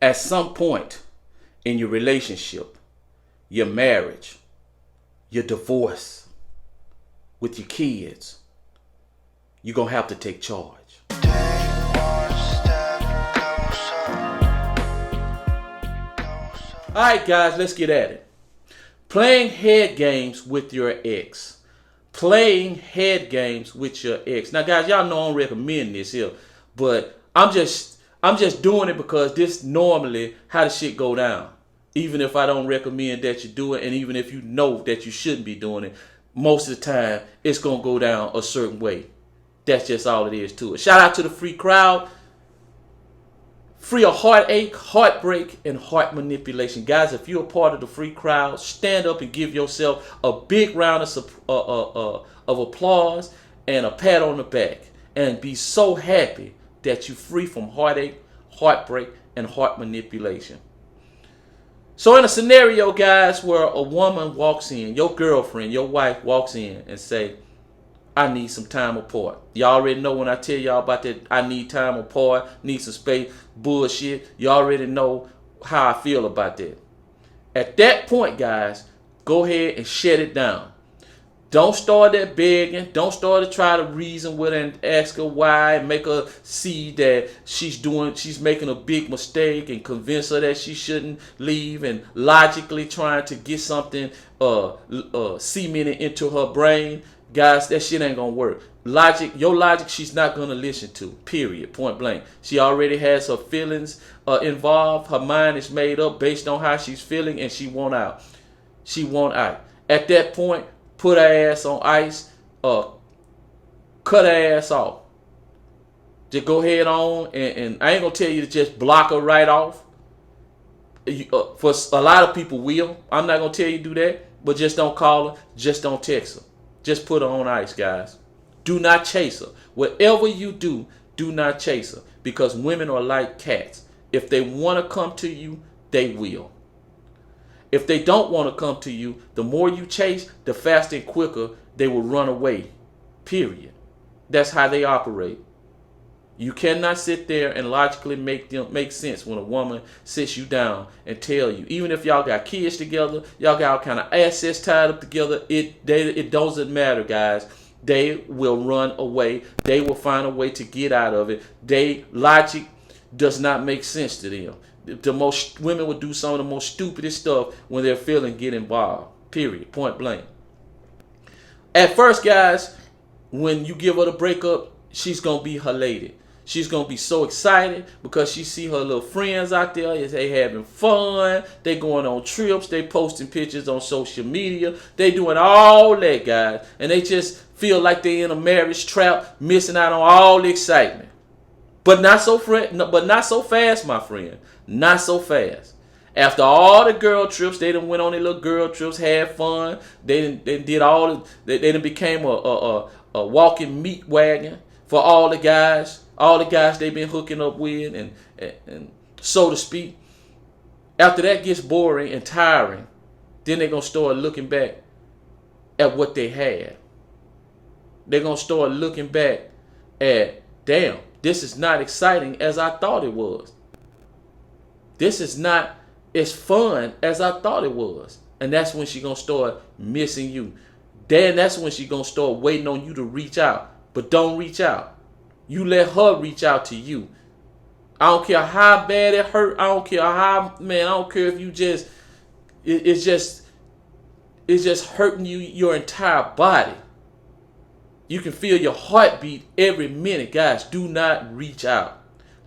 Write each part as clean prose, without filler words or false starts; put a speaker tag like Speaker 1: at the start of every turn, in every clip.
Speaker 1: At some point in your relationship, your marriage, your divorce, with your kids, you're going to have to take charge. Alright guys, let's get at it. Playing head games with your ex. Playing head games with your ex. Now guys, y'all know I don't recommend this here, but I'm just doing it because this normally how the shit go down. Even if I don't recommend that you do it, and even if you know that you shouldn't be doing it, most of the time it's gonna go down a certain way. That's just all it is to it. Shout out to the free crowd. Free of heartache, heartbreak, and heart manipulation. Guys, if you're a part of the free crowd, stand up and give yourself a big round of applause and a pat on the back. And be so happy that you're free from heartache, heartbreak, and heart manipulation. So in a scenario, guys, where a woman walks in, your girlfriend, your wife walks in and say, I need some time apart. Y'all already know when I tell y'all about that I need time apart, need some space, bullshit. You already know how I feel about that. At that point, guys, go ahead and shut it down. Don't start that begging. Don't start to try to reason with her and ask her why and make her see that she's making a big mistake and convince her that she shouldn't leave and logically trying to get something cemented into her brain. Guys, that shit ain't gonna work. Your logic, she's not gonna listen to. Period. Point blank. She already has her feelings involved. Her mind is made up based on how she's feeling, and she want out. She want out. At that point, put her ass on ice. Cut her ass off. Just go ahead on, and I ain't gonna tell you to just block her right off. For a lot of people will. I'm not gonna tell you to do that, but just don't call her. Just don't text her. Just put her on ice, guys. Do not chase her. Whatever you do, do not chase her. Because women are like cats. If they want to come to you, they will. If they don't want to come to you, the more you chase, the faster and quicker they will run away. Period. That's how they operate. You cannot sit there and logically make sense when a woman sits you down and tell you, even if y'all got kids together, y'all got all kind of assets tied up together, it doesn't matter, guys. They will run away. They will find a way to get out of it. Logic does not make sense to them. Women will do some of the most stupidest stuff when their feelings get involved. Period. Point blank. At first, guys, when you give her the breakup, she's gonna be elated. She's going to be so excited because she see her little friends out there. They having fun. They going on trips. They posting pictures on social media. They doing all that, guys. And they just feel like they in a marriage trap, missing out on all the excitement. But not so fast, my friend. Not so fast. After all the girl trips, they done went on their little girl trips, had fun. They did all. They done became a walking meat wagon for all the guys. All the guys they've been hooking up with, and so to speak. After that gets boring and tiring, then they're going to start looking back at what they had. They're going to start looking back at, damn, this is not exciting as I thought it was. This is not as fun as I thought it was. And that's when she's going to start missing you. Then that's when she's going to start waiting on you to reach out. But don't reach out. You let her reach out to you. I don't care how bad it hurt. I don't care how, man, I don't care if you just, it's just hurting you, your entire body. You can feel your heartbeat every minute. Guys, do not reach out.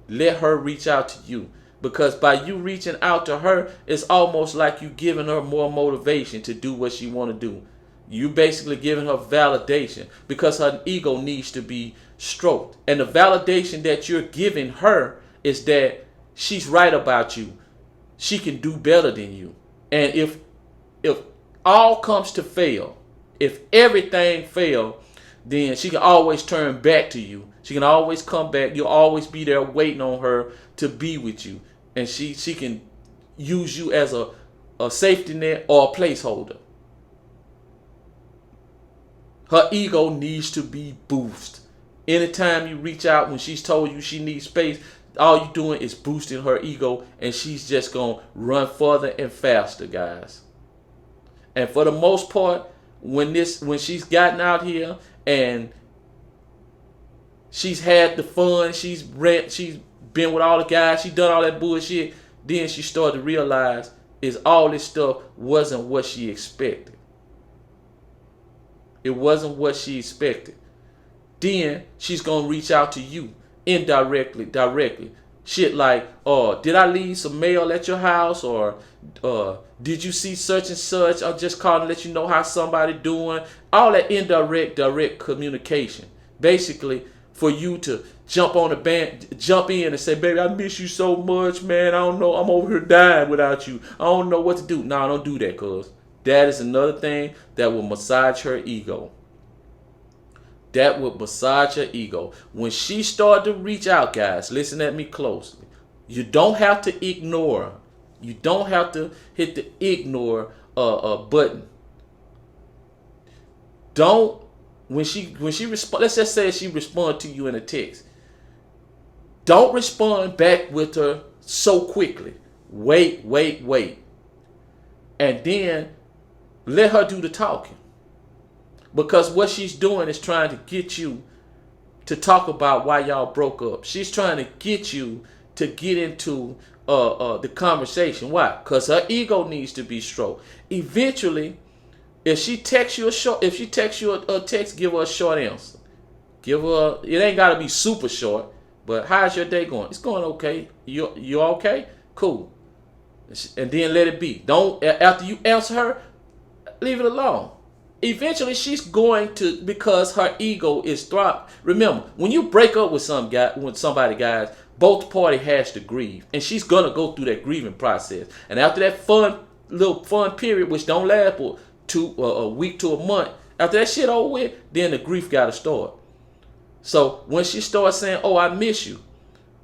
Speaker 1: Let her reach out to you. Because by you reaching out to her, it's almost like you giving her more motivation to do what she want to do. You basically giving her validation because her ego needs to be stroked. And the validation that you're giving her is that she's right about you. She can do better than you. And if all comes to fail, if everything fail, then she can always turn back to you. She can always come back. You'll always be there waiting on her to be with you. And she can use you as a safety net or a placeholder. Her ego needs to be boosted. Anytime you reach out when she's told you she needs space, all you doing is boosting her ego, and she's just gonna run further and faster, guys. And for the most part, when she's gotten out here and she's had the fun, she's been with all the guys, she done all that bullshit, then she started to realize is all this stuff wasn't what she expected. It wasn't what she expected. Then she's gonna reach out to you indirectly, directly. Shit like, did I leave some mail at your house? Or did you see such and such? I'll just call and let you know how somebody doing. All that indirect, direct communication. Basically, for you to jump in and say, baby, I miss you so much, man. I don't know. I'm over here dying without you. I don't know what to do. No, don't do that, cuz. That is another thing that will massage her ego. That would massage her ego. When she started to reach out, guys, listen at me closely. You don't have to ignore her. You don't have to hit the ignore button. Don't when she respond. Let's just say she respond to you in a text. Don't respond back with her so quickly. Wait, and then let her do the talking. Because what she's doing is trying to get you to talk about why y'all broke up. She's trying to get you to get into the conversation. Why? Because her ego needs to be stroked. Eventually, if she texts you a text, give her a short answer. It ain't gotta be super short, but how's your day going? It's going okay. You okay? Cool. And then let it be. Don't, after you answer her, leave it alone. Eventually, she's going to, because her ego is throbbing. Remember, when you break up with somebody, guys, both party has to grieve, and she's gonna go through that grieving process. And after that fun period, which don't last for a week to a month, after that shit over with, then the grief gotta start. So when she starts saying, "Oh, I miss you,"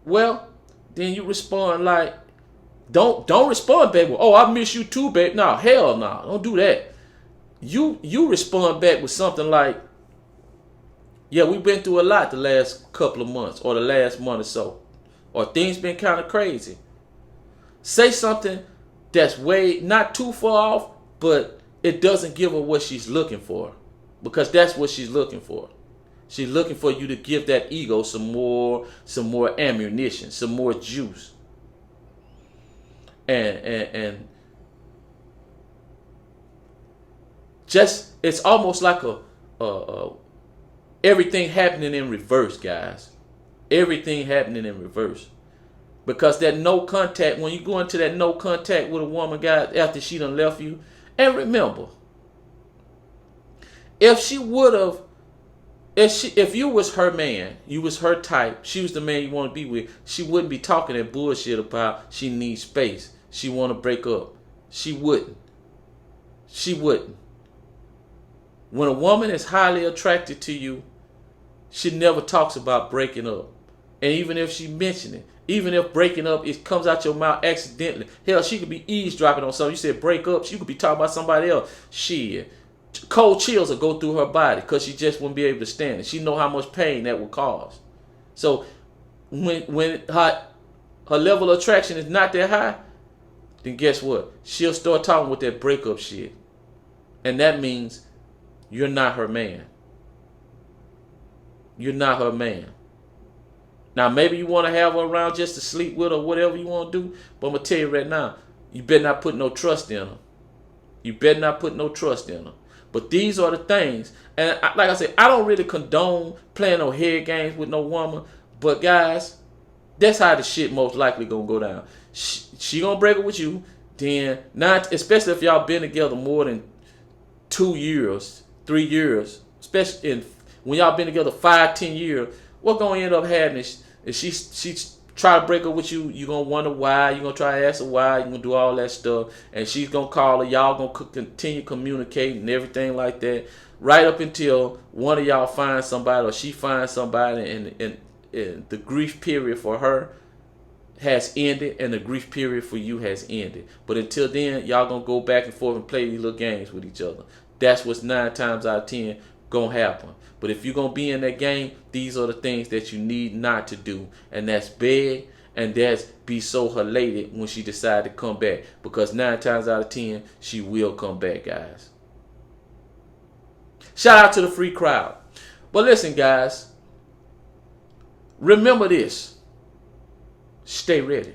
Speaker 1: well, then you respond like, don't respond, baby. "Oh, I miss you too, babe." No, hell no, don't do that. You respond back with something like, "Yeah, we've been through a lot the last couple of months, or the last month or so, or things been kind of crazy." Say something that's way not too far off, but it doesn't give her what she's looking for, because that's what she's looking for. She's looking for you to give that ego some more ammunition, some more juice, and just, it's almost like everything happening in reverse, guys. Everything happening in reverse. Because that no contact, when you go into that no contact with a woman, guys, after she done left you, and remember, if you was her man, you was her type, she was the man you want to be with, she wouldn't be talking that bullshit about she needs space, she want to break up. She wouldn't. When a woman is highly attracted to you, she never talks about breaking up. And even if she mentioned it, even if breaking up, it comes out your mouth accidentally. Hell, she could be eavesdropping on something. You said break up, she could be talking about somebody else. Shit. Cold chills will go through her body because she just wouldn't be able to stand it. She know how much pain that would cause. So when her level of attraction is not that high, then guess what? She'll start talking with that breakup shit. And that means you're not her man. You're not her man. Now, maybe you want to have her around just to sleep with her, whatever you want to do. But I'm going to tell you right now, you better not put no trust in her. You better not put no trust in her. But these are the things. And like I said, I don't really condone playing no head games with no woman. But guys, that's how the shit most likely going to go down. She going to break up with you. Then, not, especially if y'all been together more than 2 years, 3 years, especially when y'all been together 5, 10 years, what gonna end up happening is she try to break up with you, you gonna wonder why, you gonna try to ask her why, you gonna do all that stuff, and she's gonna call her, y'all gonna continue communicating and everything like that, right up until one of y'all finds somebody or she finds somebody, and the grief period for her has ended and the grief period for you has ended. But until then, y'all gonna go back and forth and play these little games with each other. That's what's 9 times out of 10 gonna happen. But if you're gonna be in that game, these are the things that you need not to do, and that's beg And that's be so elated when she decide to come back, because 9 times out of 10 she will come back, guys. Shout out to the free crowd. But listen, guys, remember this: stay ready.